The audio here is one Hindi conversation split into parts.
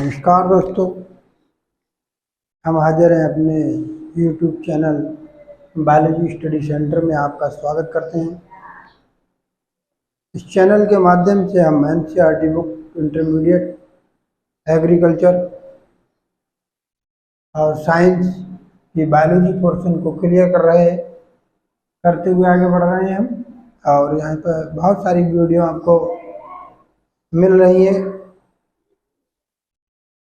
नमस्कार दोस्तों, हम हाजिर हैं अपने YouTube channel biology study centre में। आपका स्वागत करते हैं। इस चैनल के माध्यम से हम NCERT बुक, इंटरमीडिएट, एग्रीकल्चर और साइंस की बायोलॉजी पोर्शन को क्लियर करते हुए आगे बढ़ रहे हैं हम। और यहाँ पर बहुत सारी वीडियो आपको मिल रही है।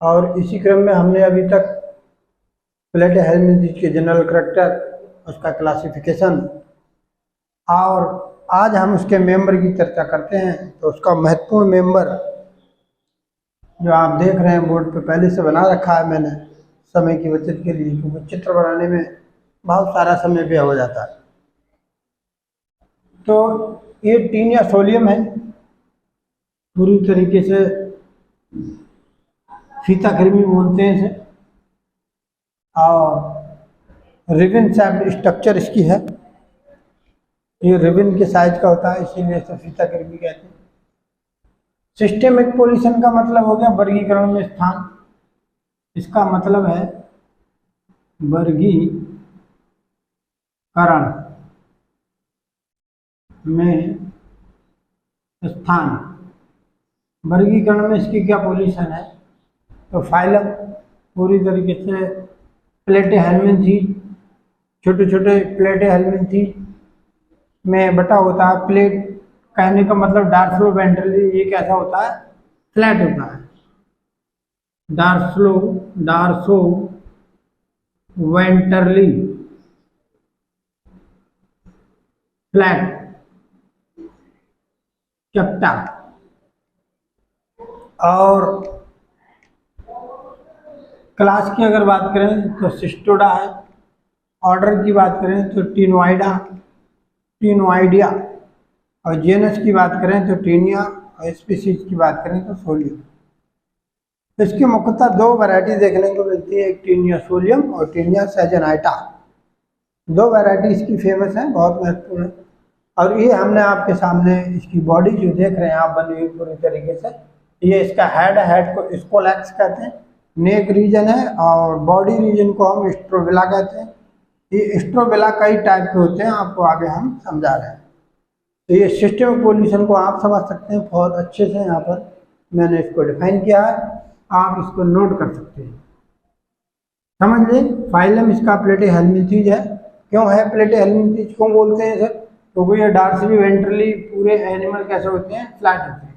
और इसी क्रम में हमने अभी तक प्लेटेहेल्मिंथेस के जनरल करैक्टर, उसका क्लासिफिकेशन और आज हम उसके मेंबर की चर्चा करते हैं। तो उसका महत्वपूर्ण मेंबर जो आप देख रहे हैं बोर्ड पे पहले से बना रखा है मैंने समय की बचत के लिए, क्योंकि चित्र बनाने में बहुत सारा समय व्यय हो जाता है। तो ये टीनिया सोलियम है, पूरी तरीके से फीताकृमि बोलते हैं इसे, और रिबन शेप्ड स्ट्रक्चर इसकी है। ये रिबन के साइज का होता है, इसीलिए इसे फीताकृमि कहते हैं। सिस्टेमिक पोजीशन का मतलब हो गया वर्गीकरण में स्थान। इसका मतलब है वर्गीकरण में स्थान। वर्गीकरण में इसकी क्या पोजीशन है? तो फाइलम पूरी तरीके से प्लेटेहेल्मिन्थेस, छोटे छोटे प्लेटेहेल्मिन्थेस में बटा होता है। प्लेट कहने का मतलब डार्सलो वेंट्रली, ये कैसा होता है? फ्लैट होता है। डार्सो वेंट्रली फ्लैट चपटा। और क्लास की अगर बात करें तो सिस्टोडा है। ऑर्डर की बात करें तो टीनोइडिया। और जेनस की बात करें तो टीनिया, और स्पीसीज की बात करें तो सोलियम। इसकी मुख्यतः दो वैरायटी देखने को मिलती है, एक टीनिया सोलियम और टीनिया सैजेनाइटा। दो वैरायटी इसकी फेमस है, बहुत महत्वपूर्ण है। और ये हमने आपके सामने इसकी बॉडी जो देख रहे हैं आप बनी हुई पूरी तरीके से, ये इसका हेड को स्कोलैक्स कहते हैं, नेक रीजन है, और बॉडी रीजन को हम स्ट्रोबिला कहते हैं। ये स्ट्रोबिला कई टाइप के होते हैं, आपको आगे हम समझा रहे हैं। तो ये सिस्टम पोजीशन को आप समझ सकते हैं बहुत अच्छे से। यहाँ पर मैंने इसको डिफाइन किया है, आप इसको नोट कर सकते हैं। समझ लें, फाइलम इसका प्लेटेहेल्मिन्थेस है। क्यों है प्लेटेहेल्मिन्थेस, क्यों बोलते हैं इसे? क्योंकि ये डार्सली वेंट्रली पूरे एनिमल कैसे होते हैं? फ्लैट होते हैं।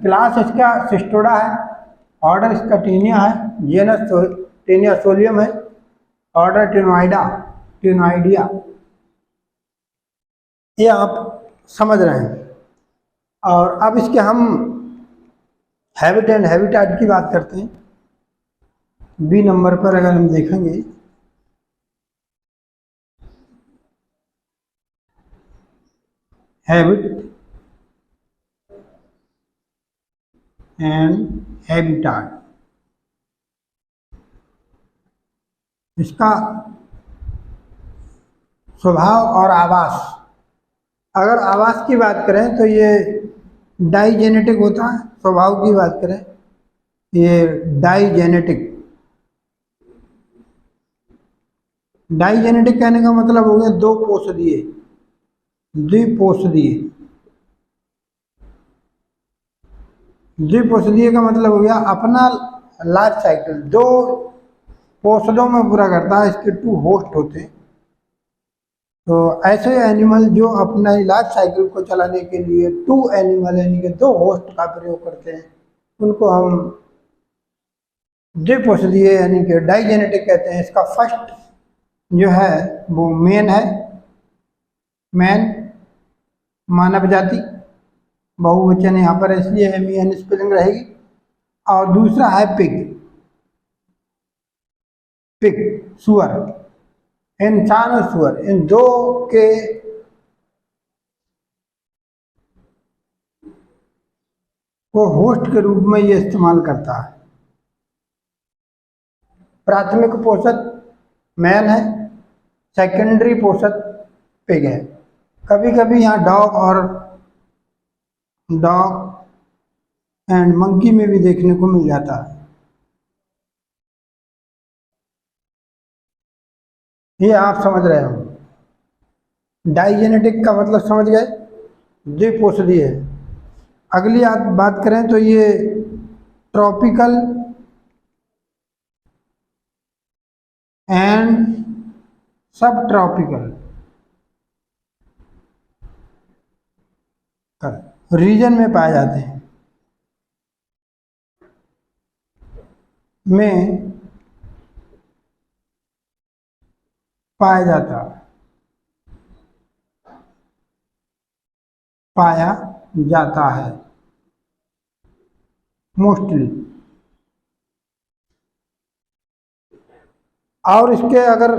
क्लास इसका सिस्टोडा है, ऑर्डर इसका टीनिया है, जेनस टीनिया सोलियम है, ऑर्डर टीनोइडिया। ये आप समझ रहे हैं। और अब इसके हम हैबिट एंड हैबिटेट की बात करते हैं। बी नंबर पर अगर हम देखेंगे, हैबिट एंड हैबिटेट, इसका स्वभाव और आवास। अगर आवास की बात करें तो ये डाइजेनेटिक होता है। स्वभाव की बात करें ये डाइजेनेटिक कहने का मतलब हो गया दो पोषदीय, द्विपोषदीय का मतलब हो गया अपना लाइफ साइकिल दो पोषदों में पूरा करता है। इसके टू होस्ट होते हैं। तो ऐसे एनिमल जो अपना लाइफ साइकिल को चलाने के लिए टू एनिमल यानी कि दो होस्ट का प्रयोग करते हैं, उनको हम द्विपोषदीय यानी कि डाइजेनेटिक कहते हैं। इसका फर्स्ट जो है वो मेन है, मानव जाति, बहुवचन यहाँ पर इसलिए MEN स्पेलिंग रहेगी। और दूसरा है पिग, सुअर। इंसान और सुअर, इन दो के को होस्ट के रूप में ये इस्तेमाल करता है। प्राथमिक पोषक मैन है, सेकेंडरी पोषक पिग है। कभी कभी यहाँ डॉग एंड मंकी में भी देखने को मिल जाता है। ये आप समझ रहे हो। डाइजेनेटिक का मतलब समझ गए, द्विपोषी है। अगली आप बात करें तो ये ट्रॉपिकल एंड सब ट्रॉपिकल रीजन में पाए जाते हैं। में पाया जाता है मोस्टली। और इसके अगर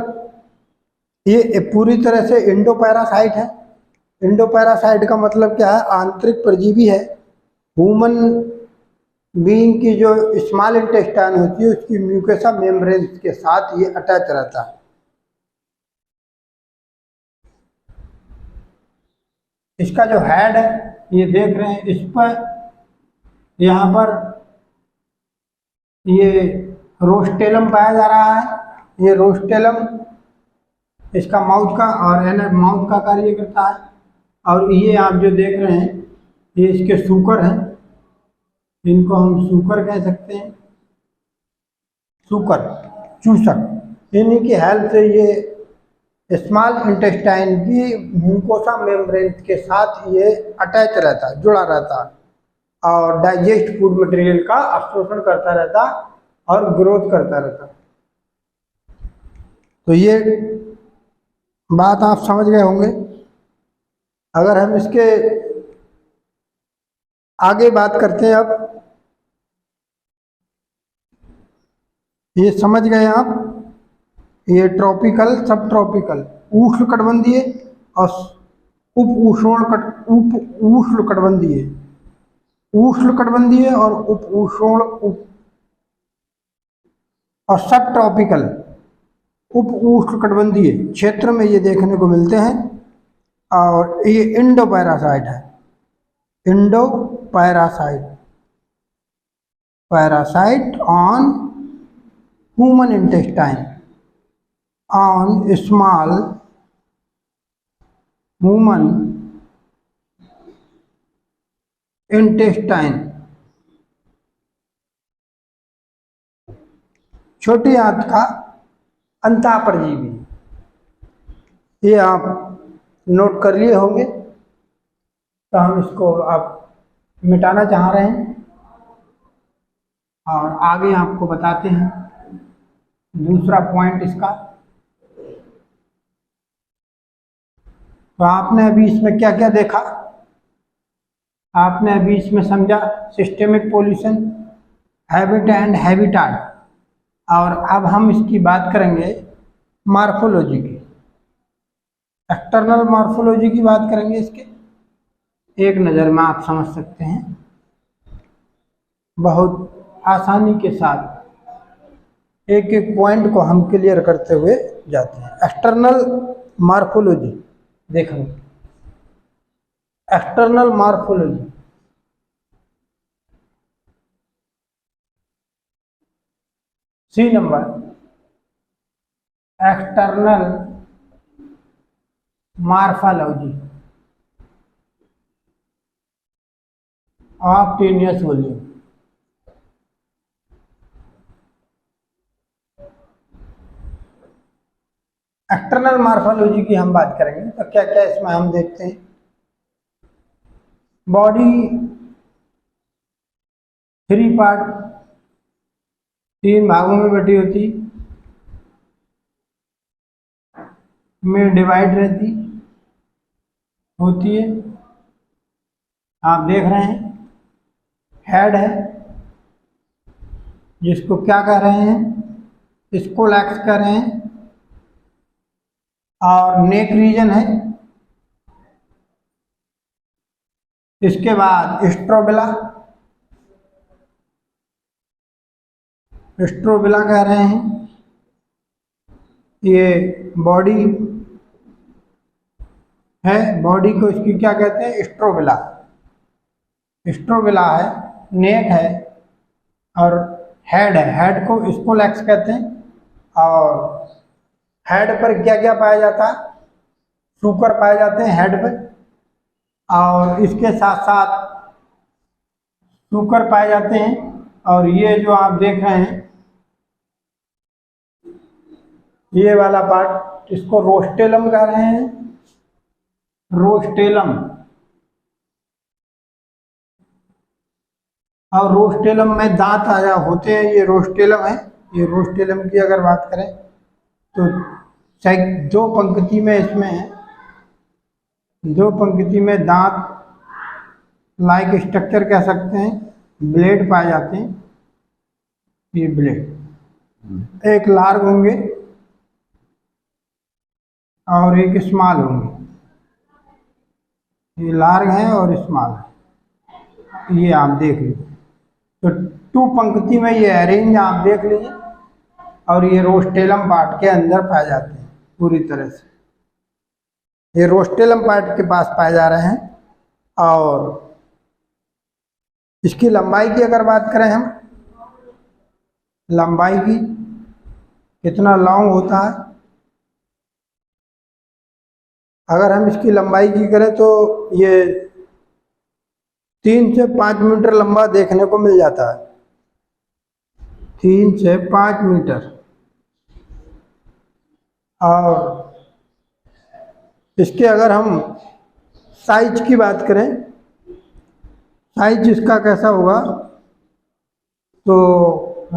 ये पूरी तरह से इंडोपैरासाइट है। इंडोपैरासाइट का मतलब क्या है, आंतरिक परजीवी है। ह्यूमन बीइंग की जो स्मॉल इंटेस्टाइन होती है उसकी म्यूकोसा मेम्ब्रेन के साथ ये अटैच रहता है। इसका जो हेड है ये देख रहे हैं, इस पर यहाँ पर ये रोस्टेलम पाया जा रहा है। ये रोस्टेलम इसका माउथ का और माउथ का कार्य करता है। और ये आप जो देख रहे हैं ये इसके सूकर हैं, इनको हम सूकर कह सकते हैं। सूकर, चूसक, इन्हीं की हेल्प से ये स्मॉल इंटेस्टाइन की म्यूकोसा मेम्ब्रेन के साथ ये अटैच रहता है, जुड़ा रहता है और डाइजेस्ट फूड मटेरियल का अवशोषण करता रहता और ग्रोथ करता रहता। तो ये बात आप समझ गए होंगे। अगर हम इसके आगे बात करते हैं, अब ये समझ गए आप, ये ट्रॉपिकल, सब ट्रॉपिकल, उष्णकटिबंधीय और उष्णकटिबंधीय, उष्णकटिबंधीय और और सब ट्रॉपिकल, उप उष्णकटिबंधीय क्षेत्र में ये देखने को मिलते हैं। और ये इंडोपैरासाइट है। Endoparasite, parasite on human intestine, on small human intestine, छोटी आंत का अंतःपरजीवी। ये आप नोट कर लिए होंगे, तो हम इसको आप मिटाना चाह रहे हैं और आगे आपको बताते हैं दूसरा पॉइंट इसका। तो आपने अभी इसमें क्या क्या देखा, आपने अभी इसमें समझा systemic pollution, habit and habitat. और अब हम इसकी बात करेंगे मॉर्फोलॉजी की, एक्सटर्नल मॉर्फोलॉजी की बात करेंगे। इसके एक नज़र में आप समझ सकते हैं बहुत आसानी के साथ, एक एक पॉइंट को हम क्लियर करते हुए जाते हैं। एक्सटर्नल मॉर्फोलॉजी देखेंगे। External morphology, see number, external morphology of टेनियस वॉल्यूम। एक्सटर्नल मॉर्फोलॉजी की हम बात करेंगे तो क्या क्या इसमें हम देखते हैं। बॉडी 3 पार्ट, 3 भागों में बटी होती, में डिवाइड रहती होती है। आप देख रहे हैं हेड है जिसको क्या कह रहे हैं, स्कोलैक्स कह रहे हैं। और नेक रीजन है, इसके बाद स्ट्रोबिला, स्ट्रोबिला कह रहे हैं। ये बॉडी है, बॉडी को इसकी क्या कहते हैं, स्ट्रोबिला, स्ट्रोबिला है। नेक है और हेड है, हेड को स्कोलैक्स कहते हैं। और हेड पर क्या क्या पाया जाता है? सूकर पाए जाते हैं हेड पर, और इसके साथ साथ सूकर पाए जाते हैं। और ये जो आप देख रहे हैं ये वाला पार्ट, इसको रोस्टेलम कह रहे हैं, रोस्टेलम। और रोस्टेलम में दांत आया होते हैं, ये रोस्टेलम है। ये रोस्टेलम की अगर बात करें तो दो पंक्ति में इसमें है, दो पंक्ति में दांत लाइक स्ट्रक्चर कह सकते हैं, ब्लेड पाए जाते हैं। ये ब्लेड एक लार्ग होंगे और एक स्मॉल होंगे। ये लार्ग है और स्मॉल है, ये आप देख लीजिए। तो टू पंक्ति में ये अरेंज आप देख लीजिए। और ये रोस्टेलम पार्ट के अंदर पाए जाते हैं पूरी तरह से, ये रोस्टेलम पार्ट के पास पाए जा रहे हैं। और इसकी लंबाई की अगर बात करें हम, लंबाई की कितना लॉन्ग होता है, अगर हम इसकी लंबाई की करें तो ये 3 से 5 मीटर लंबा देखने को मिल जाता है, 3 से 5 मीटर। और इसके अगर हम साइज की बात करें, साइज इसका कैसा होगा, तो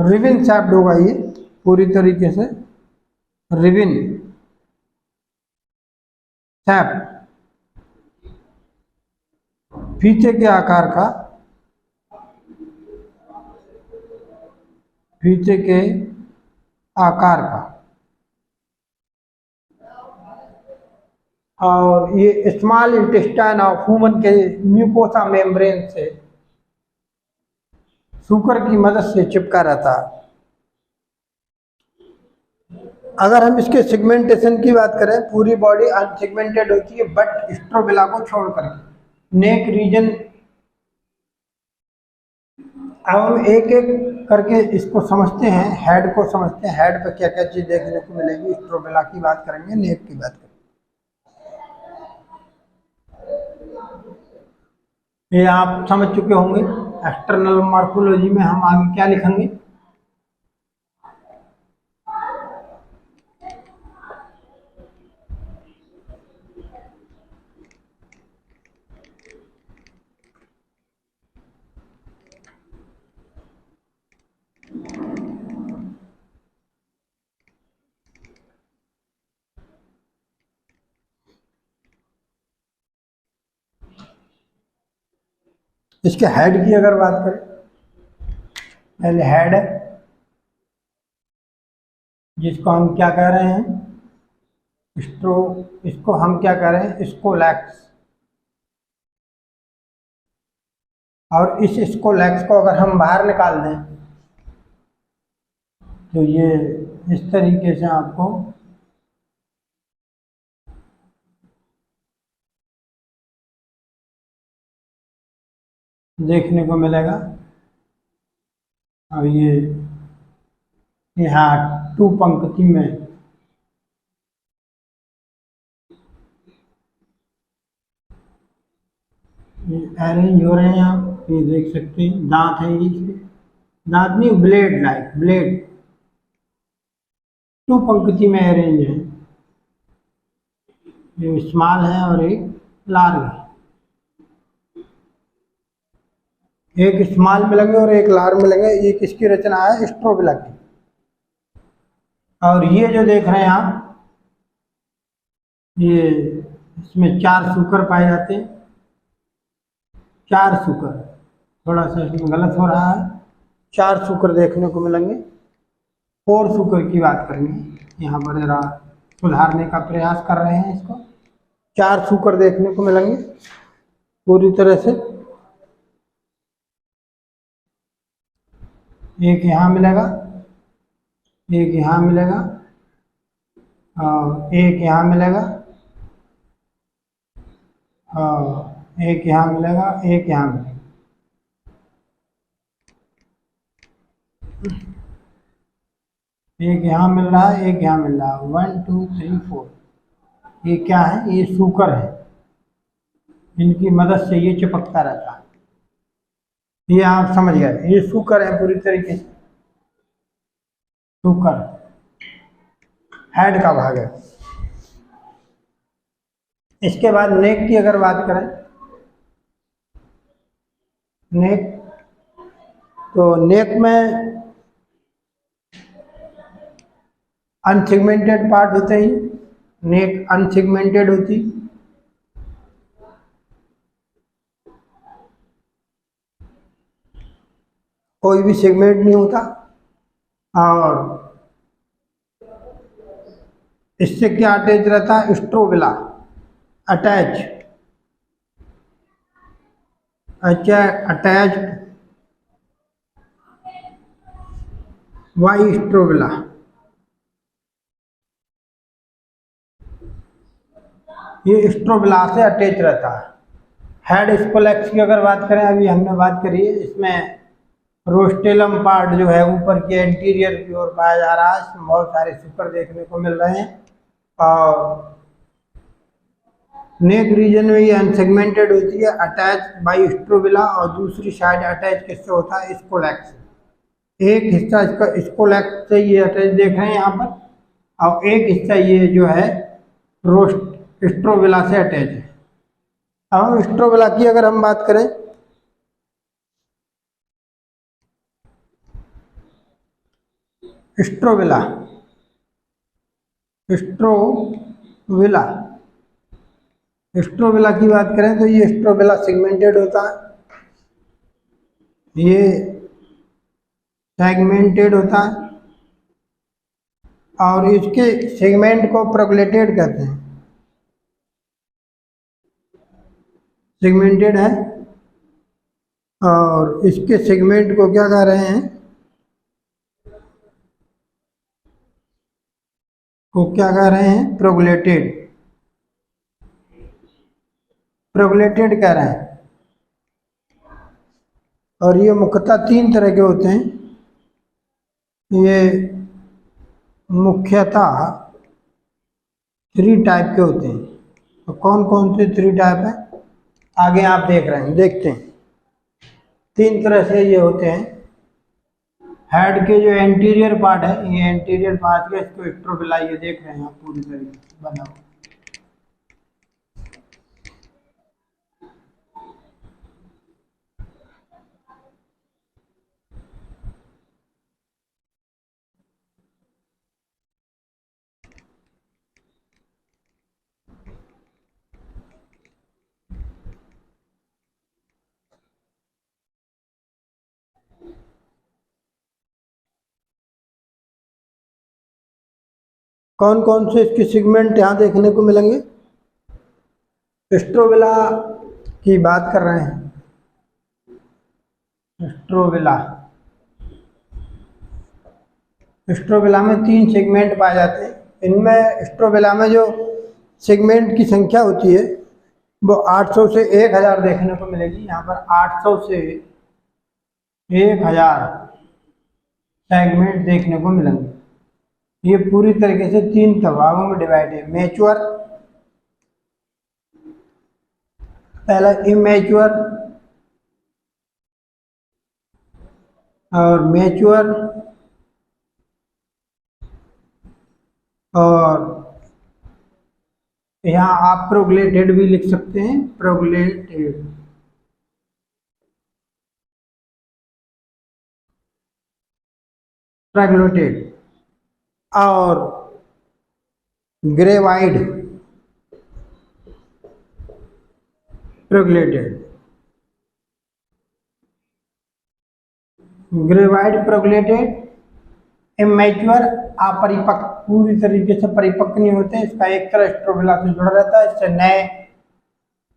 रिबन शेप्ड होगा, ये पूरी तरीके से रिबन शेप, फीते के आकार का, फीते के आकार का। और ये स्मॉल इंटेस्टाइन ऑफ ह्यूमन के म्यूकोसा मेम्ब्रेन से सूकर की मदद से चिपका रहता है। अगर हम इसके सेगमेंटेशन की बात करें, पूरी बॉडी अनसेगमेंटेड होती है बट स्ट्रोबिला को छोड़कर। नेक रीजन, अब हम एक एक करके इसको समझते हैं, हेड को समझते हैं। हेड पे क्या क्या चीज देखने को मिलेगी, स्ट्रोबिला की बात करेंगे, नेक की बात करेंगे। ये आप समझ चुके होंगे। एक्सटर्नल मॉर्फोलॉजी में हम आगे क्या लिखेंगे, इसके हेड की अगर बात करें, पहले हेड है जिसको हम क्या कह रहे हैं, इसको हम क्या कह रहे हैं, स्कोलैक्स। और इस स्कोलैक्स को अगर हम बाहर निकाल दें तो ये इस तरीके से आपको देखने को मिलेगा। और ये यहाँ टू पंक्ति में ये अरेंज हो रहे हैं, आप ये देख सकते हैं। दांत है ये, इसके दांत नहीं, ब्लेड लाइक ब्लेड टू पंक्ति में अरेंज है। ये स्मॉल है और एक लार्ज है, एक स्मॉल मिलेंगे और एक लार्ज मिलेंगे। ये किसकी रचना है, स्ट्रोबिला की। और ये जो देख रहे हैं आप, ये इसमें 4 सूकर पाए जाते हैं, 4 सूकर, थोड़ा सा इसमें गलत हो रहा है, 4 सूकर देखने को मिलेंगे। 4 सूकर की बात करेंगे, यहाँ पर जरा सुधारने का प्रयास कर रहे हैं इसको। 4 सूकर देखने को मिलेंगे पूरी तरह से। एक यहाँ मिलेगा, एक यहाँ मिलेगा, और एक यहाँ मिलेगा, और एक यहाँ मिलेगा, एक यहाँ मिलेगा। एक यहाँ मिल रहा है, एक यहाँ मिल रहा है, 1 2 3 4। ये क्या है? ये सूकर है, इनकी मदद से ये चिपकता रहता है। ये आप समझ गए, ये सूकर है पूरी तरीके से। सूकर हेड का भाग है। इसके बाद नेक की अगर बात करें, नेक, तो नेक में अनसेगमेंटेड पार्ट होते ही, नेक अनसेगमेंटेड होती, कोई भी सेगमेंट नहीं होता, और इससे क्या अटैच रहता है? Strobila attach, attach why strobila. ये स्ट्रोबिला से अटैच रहता है। हेड स्कोलेक्स की अगर बात करें, अभी हमने बात करी है, इसमें रोस्टेलम पार्ट जो है ऊपर के एंटीरियर की ओर पाया जा रहा है। इसमें बहुत सारे सुपर देखने को मिल रहे हैं। और नेक रीजन में ये अनसेगमेंटेड होती है, अटैच बाई स्ट्रोबिला, और दूसरी साइड अटैच किससे होता है? स्कोलेक्स। एक हिस्सा इसका स्कोलेक्स से ये अटैच देख रहे हैं यहाँ पर, और एक हिस्सा ये जो है स्ट्रोबिला से अटैच है। अब स्ट्रोबिला की अगर हम बात करें, स्ट्रोबिला, स्ट्रोबिला, स्ट्रोबिला की बात करें तो ये स्ट्रोबिला सेगमेंटेड होता है, ये सेगमेंटेड होता है, और इसके सेगमेंट को प्रोगलेटेड कहते हैं। सेगमेंटेड है, और इसके सेगमेंट को क्या कह रहे हैं? को क्या कह रहे हैं? प्रोगलेटेड, प्रोगलेटेड कह रहे हैं। और ये मुख्यतः 3 तरह के होते हैं। ये मुख्यतः 3 टाइप के होते हैं। तो कौन कौन से 3 टाइप हैं आगे आप देख रहे हैं, देखते हैं। 3 तरह से ये होते हैं। हेड के जो एंटीरियर पार्ट है, ये एंटीरियर पार्ट का, इसको स्ट्रोबिला ये देख रहे हैं आप पूरी तरीके से बना हुआ। कौन कौन से इसके सेगमेंट यहाँ देखने को मिलेंगे? स्ट्रोबिला की बात कर रहे हैं। स्ट्रोबिला, स्ट्रोबिला में 3 सेगमेंट पाए जाते हैं। इनमें स्ट्रोबिला में जो सेगमेंट की संख्या होती है वो 800 से 1000 देखने को मिलेगी। यहाँ पर 800 से 1000 सेगमेंट देखने को मिलेंगे। ये पूरी तरीके से 3 भागों में डिवाइड है। मैच्योर, पहला इमैच्योर, और मैच्योर, और यहाँ आप प्रोगलेटेड भी लिख सकते हैं, प्रोगलेटेड। प्रोगलेटेड और ग्रेवाइड, प्रोगलेटेड। ग्रेवाइड, प्रोगलेटेड, इमैच्योर, अपरिपक्व, पूरी तरीके से परिपक्व नहीं होते। इसका एक तरह स्ट्रोबिला से जुड़ा रहता है, इससे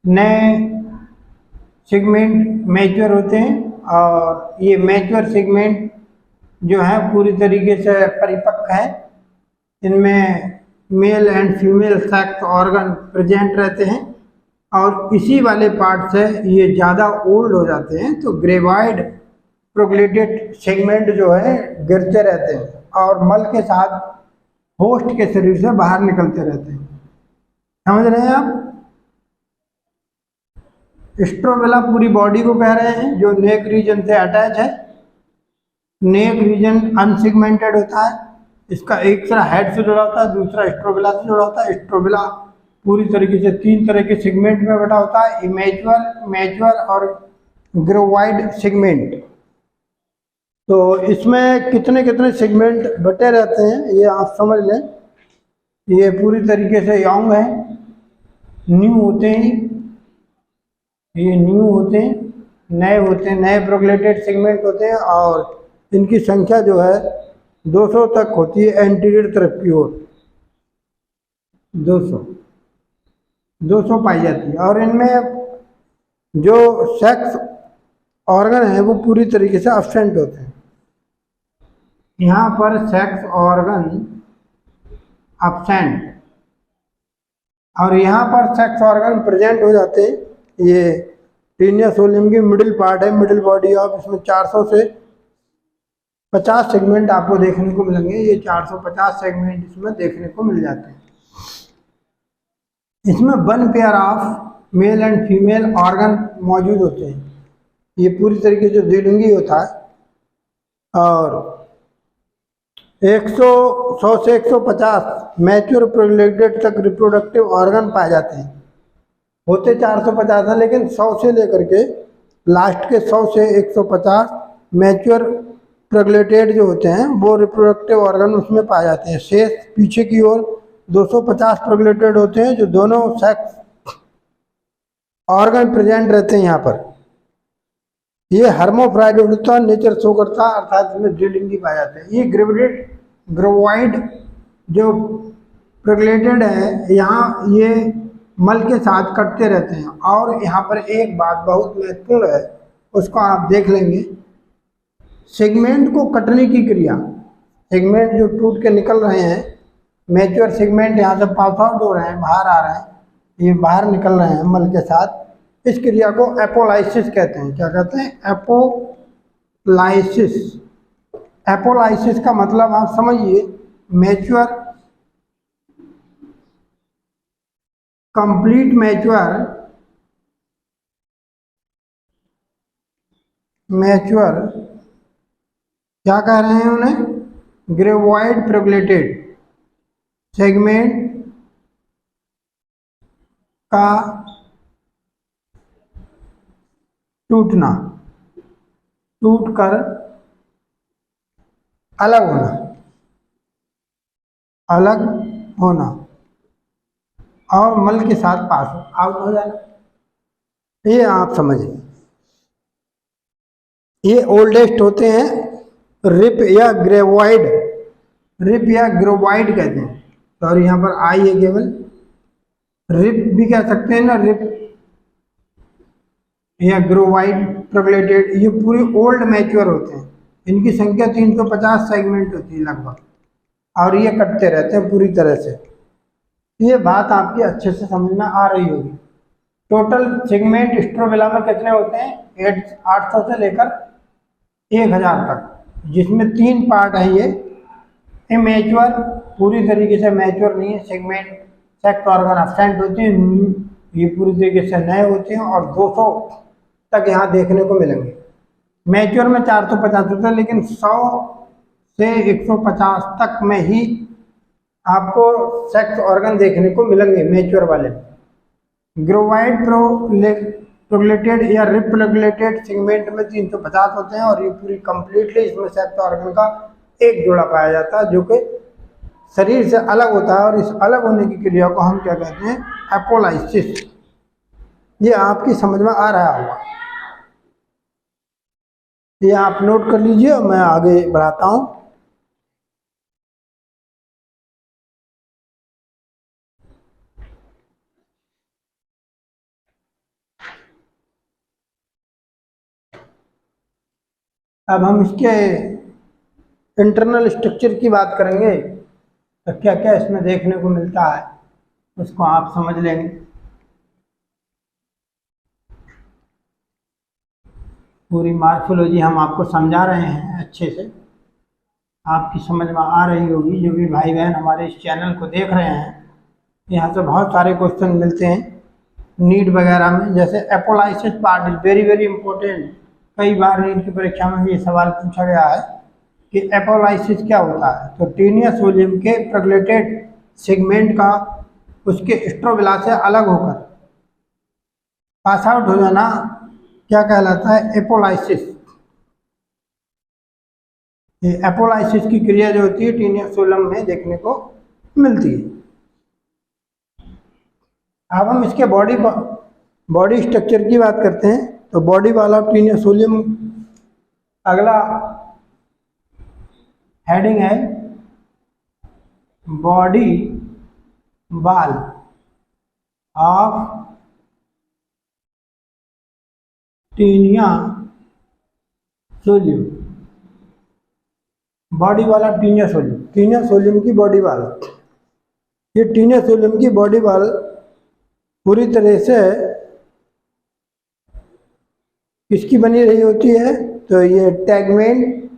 नए सेगमेंट मैच्योर होते हैं, और ये मैच्योर सेगमेंट जो है पूरी तरीके से परिपक्व है। इनमें male and female sex organ present रहते हैं, और इसी वाले पार्ट से ये ज़्यादा ओल्ड हो जाते हैं। तो ग्रेवाइड प्रोग्लेटेड सेगमेंट जो है गिरते रहते हैं और मल के साथ होस्ट के शरीर से बाहर निकलते रहते हैं। समझ रहे हैं आप? स्ट्रोबिला पूरी बॉडी को कह रहे हैं जो नेक रीजन से अटैच है। नेक रीजन अनसेगमेंटेड होता है, इसका एक तरह हेड से जुड़ा होता है, दूसरा स्ट्रोबिला से जुड़ा होता है। स्ट्रोबिला पूरी तरीके से 3 तरह के सेगमेंट में बटा होता है, इमेच्योर, मैच्योर और ग्रोवाइड सेगमेंट। तो इसमें कितने कितने सेगमेंट बटे रहते हैं ये आप समझ लें। ये पूरी तरीके से यंग है, न्यू होते हैं, ये न्यू होते हैं, नए होते हैं, नए प्रोग्लेटेड सेगमेंट होते हैं और इनकी संख्या जो है 200 तक होती है एंटीरियर तरफ की ओर। 200 पाई जाती है और इनमें जो सेक्स ऑर्गन है वो पूरी तरीके से एब्सेंट होते हैं। यहाँ पर सेक्स ऑर्गन एब्सेंट और यहाँ पर सेक्स ऑर्गन प्रेजेंट हो जाते हैं। ये टीनिया सोलियम की मिडिल पार्ट है, मिडिल बॉडी ऑफ, इसमें 400 से 50 सेगमेंट आपको देखने को मिलेंगे। ये 450 सेगमेंट इसमें देखने को मिल जाते हैं। इसमें 1 pair of male and female organ मौजूद होते हैं। ये पूरी तरीके से द्विलिंगी होता है और 100 से 150 मैच्योर प्रोग्लेटेड तक रिप्रोडक्टिव ऑर्गन पाए जाते हैं। होते 450 है लेकिन 100 से लेकर के लास्ट के 100 से 150 मैच्योर प्रोग्लेटेड जो होते हैं वो रिप्रोडक्टिव ऑर्गन उसमें पाए जाते हैं। शेष पीछे की ओर 250 प्रोग्लेटेड होते हैं जो दोनों सेक्स ऑर्गन प्रेजेंट रहते हैं यहाँ पर। ये हर्मोफ्राइड नेचर शो करता है, अर्थात इसमें द्विलिंगी पाए जाते हैं। ये ग्रोवाइड जो प्रोग्लेटेड है यहाँ ये मल के साथ कटते रहते हैं। और यहाँ पर एक बात बहुत महत्वपूर्ण है, उसको आप देख लेंगे। सेगमेंट को कटने की क्रिया, सेगमेंट जो टूट के निकल रहे हैं, मैच्योर सेगमेंट यहाँ से पास आउट हो रहे हैं, बाहर आ रहे हैं, ये बाहर निकल रहे हैं मल के साथ, इस क्रिया को एपोलाइसिस कहते हैं। क्या कहते हैं? एपोलाइसिस। एपोलाइसिस का मतलब आप समझिए, मैच्योर, कंप्लीट मैच्योर क्या कह रहे हैं उन्हें? ग्रेवाइड प्रोग्लेटेड सेगमेंट का टूटना, टूटकर अलग होना, अलग होना और मल के साथ पास आउट हो जाना, ये आप समझिए। ये ओल्डेस्ट होते हैं, रिप या ग्रेवाइड, रिप या ग्रोवाइड कहते हैं। और यहाँ पर आई है केवल, रिप भी कह सकते हैं ना, रिप या ग्रोवाइड प्रोग्लेटेड, ये पूरी ओल्ड मैच्योर होते हैं। इनकी संख्या 350 सेगमेंट होती है लगभग और ये कटते रहते हैं पूरी तरह से। ये बात आपकी अच्छे से समझ में आ रही होगी। टोटल सेगमेंट स्ट्रोबिला में कितने होते हैं? 800 से लेकर 1000 तक, जिसमें 3 पार्ट है। ये इमेच्योर, पूरी तरीके से मैच्योर नहीं है सेगमेंट, सेक्स ऑर्गन एब्सेंट होते हैं, ये पूरी तरीके से नए होते हैं और 200 तक यहाँ देखने को मिलेंगे। मैच्योर में 450 होता है, लेकिन 100 से 150 तक में ही आपको सेक्स ऑर्गन देखने को मिलेंगे मैच्योर वाले। ग्रोवाइड प्रोग्लेटेड या रिप्रोग्लेटेड सेगमेंट में 350 होते हैं और ये पूरी कंप्लीटली इसमें सेक्स ऑर्गन का एक जोड़ा पाया जाता है जो कि शरीर से अलग होता है। और इस अलग होने की क्रिया को हम क्या कहते हैं? एपोलाइसिस। ये आपकी समझ में आ रहा होगा, ये आप नोट कर लीजिए, मैं आगे बढ़ाता हूँ। अब हम इसके इंटरनल स्ट्रक्चर की बात करेंगे, तो क्या क्या इसमें देखने को मिलता है उसको आप समझ लेंगे। पूरी मार्फोलॉजी हम आपको समझा रहे हैं, अच्छे से आपकी समझ में आ रही होगी। जो भी भाई बहन हमारे इस चैनल को देख रहे हैं, यहाँ से बहुत सारे क्वेश्चन मिलते हैं नीट वगैरह में, जैसे apolysis part is very very important. कई बार नीट की परीक्षा में भी ये सवाल पूछा गया है कि एपोलाइसिस क्या होता है। तो टेनियस वॉल्यूम के प्रोग्लेटेड सेगमेंट का उसके स्ट्रोबिला से अलग होकर पास आउट हो जाना क्या कहलाता है? एपोलाइसिस। ये एपोलाइसिस की क्रिया जो होती है टेनियस वॉल्यूम में देखने को मिलती है। अब हम इसके बॉडी स्ट्रक्चर की बात करते हैं। तो बॉडी वाला टेनियस वॉल्यूम, अगला हेडिंग है body wall of Taenia solium. Body वाला टेनियस वॉल्यूम, टेनियस वॉल्यूम की बॉडी वाल। ये टेनियस वॉल्यूम की बॉडी वाल पूरी तरह से किसकी बनी रही होती है? तो ये टैगमेंट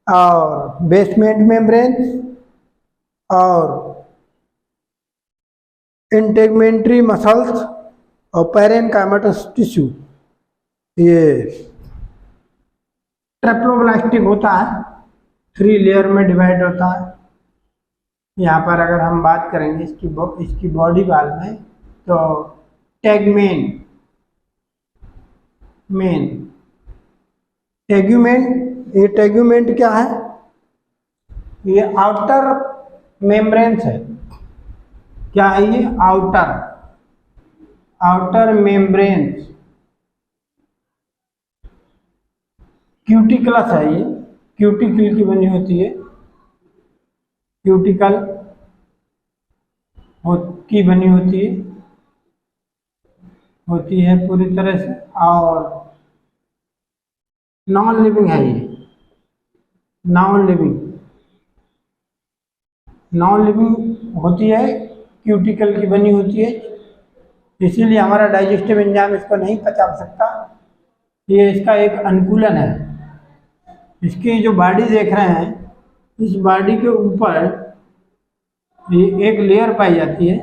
और बेसमेंट मेम्ब्रेन और इंटेगमेंट्री मसल्स और पैरेनकाइमेटस टिश्यू, ये ट्रेप्लोब्लास्टिक होता है, 3 लेयर में डिवाइड होता है। यहाँ पर अगर हम बात करेंगे इसकी बॉडी वाल में, तो ये टेगुमेंट क्या है? ये आउटर मेम्ब्रेन्स है। क्या है ये? Outer membranes. क्यूटिकलस है, ये क्यूटिकल की बनी होती है, क्यूटिकल की बनी होती है पूरी तरह से। और नॉन लिविंग है ये, नॉन लिविंग होती है, क्यूटिकल की बनी होती है, इसीलिए हमारा डाइजेस्टिव एंजाइम इसको नहीं पचा सकता। ये इसका एक अनुकूलन है। इसकी जो बॉडी देख रहे हैं, इस बॉडी के ऊपर ये एक लेयर पाई जाती है।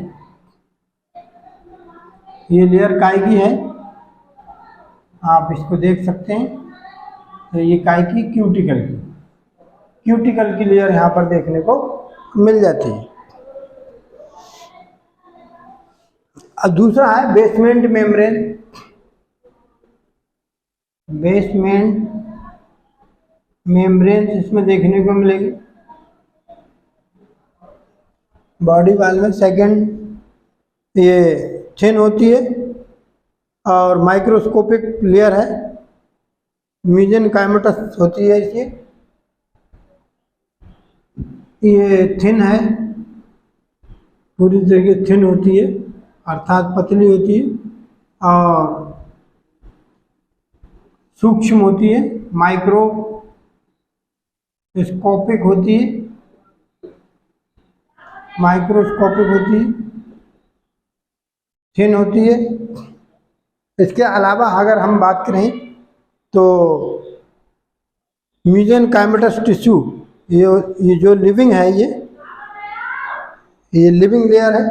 ये लेयर काय की है? आप इसको देख सकते हैं। तो ये काय की? क्यूटिकल की लेयर यहाँ पर देखने को मिल जाती है। अब दूसरा है बेसमेंट मेम्ब्रेन। बेसमेंट मेम्ब्रेन इसमें देखने को मिलेगी बॉडी वाल में। सेकंड ये थिन होती है और माइक्रोस्कोपिक लेयर है, मेसेनकाइमेटस होती है इसकी। ये थिन है, पूरी तरीके थिन होती है, अर्थात पतली होती है और सूक्ष्म होती है, माइक्रोस्कोपिक होती है, थिन होती है। इसके अलावा अगर हम बात करें तो मेसेनकाइमेटस टिश्यू, ये जो लिविंग है, ये लिविंग लेयर है,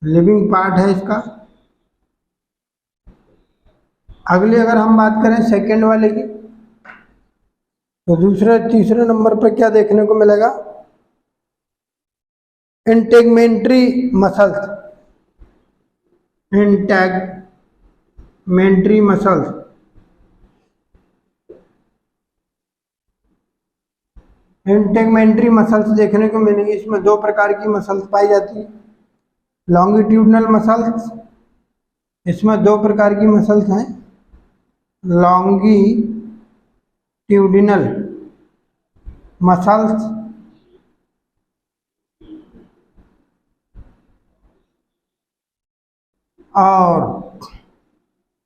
लिविंग पार्ट है इसका। अगले अगर हम बात करें सेकेंड वाले की, तो तीसरे नंबर पर क्या देखने को मिलेगा? इंटेगमेंट्री मसल्स। इंटेगमेंट्री मसल्स देखने को मिलेंगे। इसमें 2 प्रकार की मसल्स पाई जाती है। लॉन्गिट्यूडनल मसल्स, इसमें 2 प्रकार की मसल्स हैं, लॉन्गिट्यूडिनल मसल्स और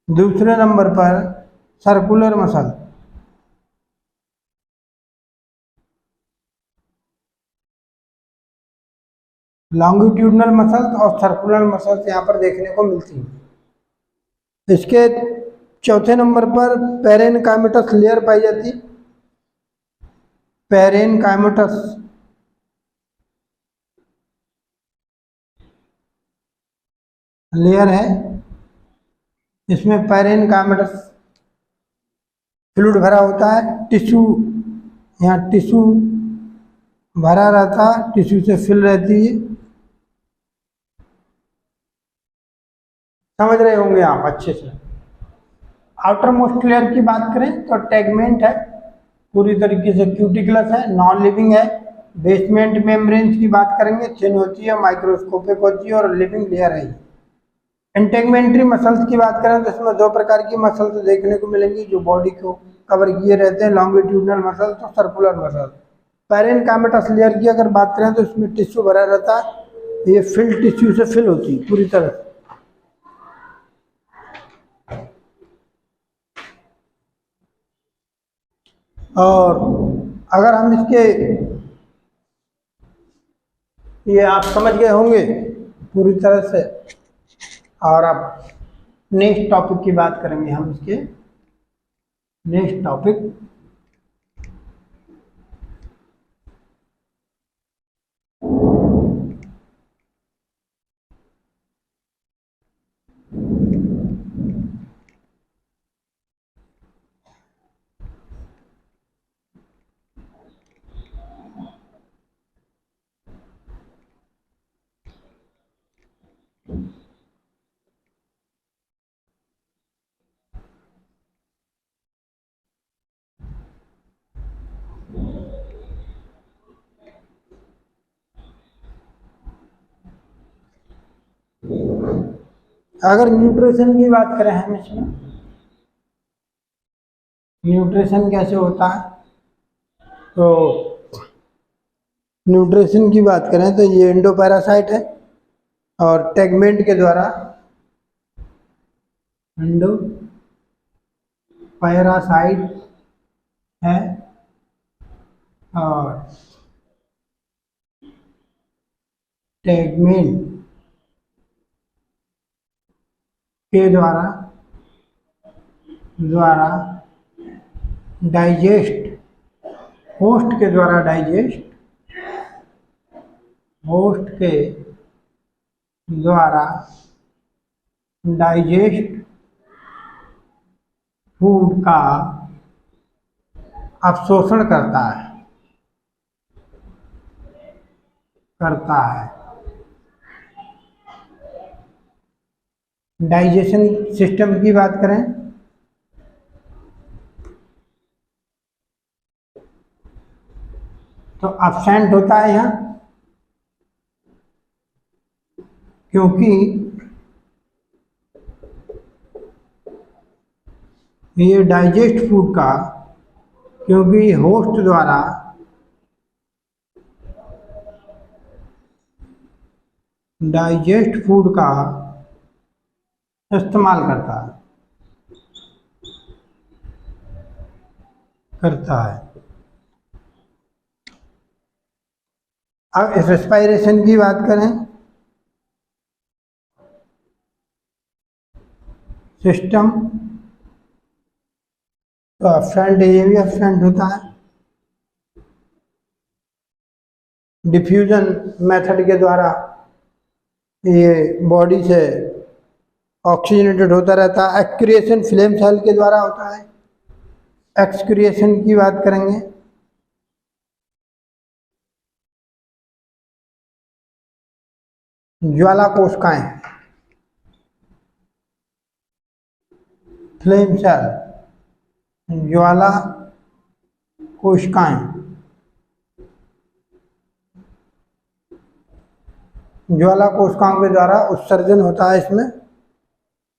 दूसरे नंबर पर सर्कुलर मसल। लॉन्गिट्यूडनल मसल्स और सर्कुलर मसल्स यहाँ पर देखने को मिलती हैं। इसके चौथे नंबर पर पेरेनकाइमेटस लेयर पाई जाती है। पेरेनकाइमेटस लेयर है, इसमें पेरेनकाइमेटस फ्लूइड भरा होता है, टिश्यू, यहाँ टिश्यू भरा रहता है, टिश्यू से फिल रहती है। समझ रहे होंगे आप अच्छे से। आउटर मोस्ट लेयर की बात करें तो टैगमेंट है, पूरी तरीके से क्यूटिकुलस है, नॉन लिविंग है। बेसमेंट मेम्ब्रेन्स की बात करेंगे, थिन होती है, माइक्रोस्कोपिक होती है और लिविंग लेयर है। इंटेगमेंट्री मसल्स की बात करें तो इसमें दो प्रकार की मसल्स देखने को मिलेंगी जो बॉडी को कवर किए रहते हैं, लॉन्गिट्यूडनल मसल्स और सर्कुलर मसल्स। पेरेनकाइमेटस लेयर की अगर बात करें तो इसमें टिश्यू भरा रहता है, ये फिल टिश्यू से फिल होती है पूरी तरह से। और अगर हम इसके, ये आप समझ गए होंगे पूरी तरह से, और अब नेक्स्ट टॉपिक की बात करेंगे हम इसके। नेक्स्ट टॉपिक अगर न्यूट्रिशन की बात करें हम इसमें, न्यूट्रिशन कैसे होता है, तो न्यूट्रिशन की बात करें तो ये एंडोपैरासाइट है और टैगमेंट के द्वारा, एंडोपैरासाइट है और टैगमेंट के द्वारा डाइजेस्ट, होस्ट के द्वारा डाइजेस्ट, होस्ट के द्वारा डाइजेस्ट फूड का अवशोषण करता है। डाइजेशन सिस्टम की बात करें तो एब्सेंट होता है यहाँ, क्योंकि ये डाइजेस्ट फूड का, क्योंकि होस्ट द्वारा डाइजेस्ट फूड का इस्तेमाल करता है। अब इस रेस्पिरेशन की बात करें, सिस्टम तो एब्सेंट, ये भी एब्सेंट होता है। डिफ्यूजन मेथड के द्वारा ये बॉडी से ऑक्सीजनेटेड होता रहता है। एक्सक्रिएशन फ्लेम सेल के द्वारा होता है। एक्सक्रिएशन की बात करेंगे, ज्वाला कोशिकाएं, फ्लेम सेल, ज्वाला कोशिकाएं, ज्वाला कोशिकाओं के द्वारा उत्सर्जन होता है इसमें।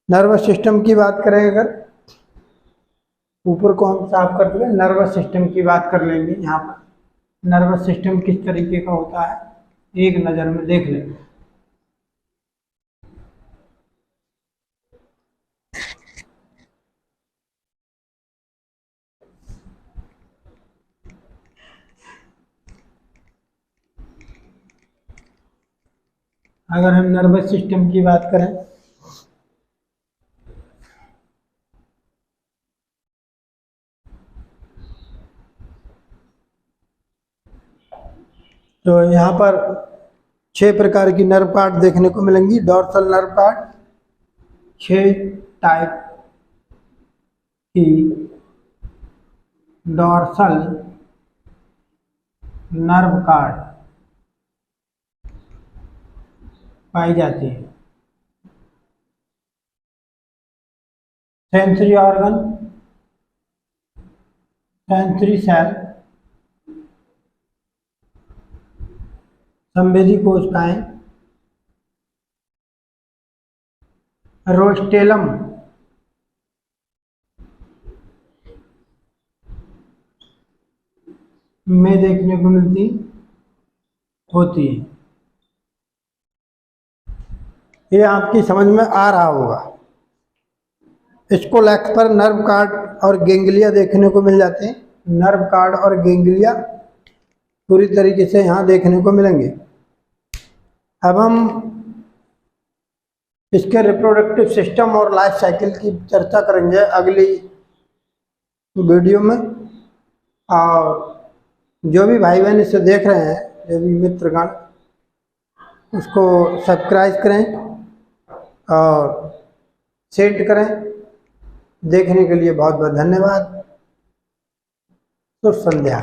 नर्वस सिस्टम की बात करें, अगर ऊपर को हम साफ कर देंगे, नर्वस सिस्टम की बात कर लेंगे। यहाँ पर नर्वस सिस्टम किस तरीके का होता है एक नज़र में देख लेंगे। अगर हम नर्वस सिस्टम की बात करें तो यहाँ पर 6 प्रकार की नर्व पार्ट देखने को मिलेंगी। डॉर्सल नर्व पार्ट, 6 टाइप की डॉर्सल नर्व कार्ड पाई जाती है। सेंसरी ऑर्गन, सेंसरी सेल, संवेदी कोशिकाएं, रोस्टेलम में देखने को मिलती होती है। ये आपकी समझ में आ रहा होगा। इसको लेफ्ट पर नर्व कार्ड और गेंगलिया देखने को मिल जाते हैं। नर्व कार्ड और गेंगलिया पूरी तरीके से यहाँ देखने को मिलेंगे। अब हम इसके रिप्रोडक्टिव सिस्टम और लाइफ साइकिल की चर्चा करेंगे अगली वीडियो में। और जो भी भाई बहन इसे देख रहे हैं, जो भी मित्रगण, उसको सब्सक्राइब करें और शेयर करें। देखने के लिए बहुत बहुत धन्यवाद। शुभ संध्या।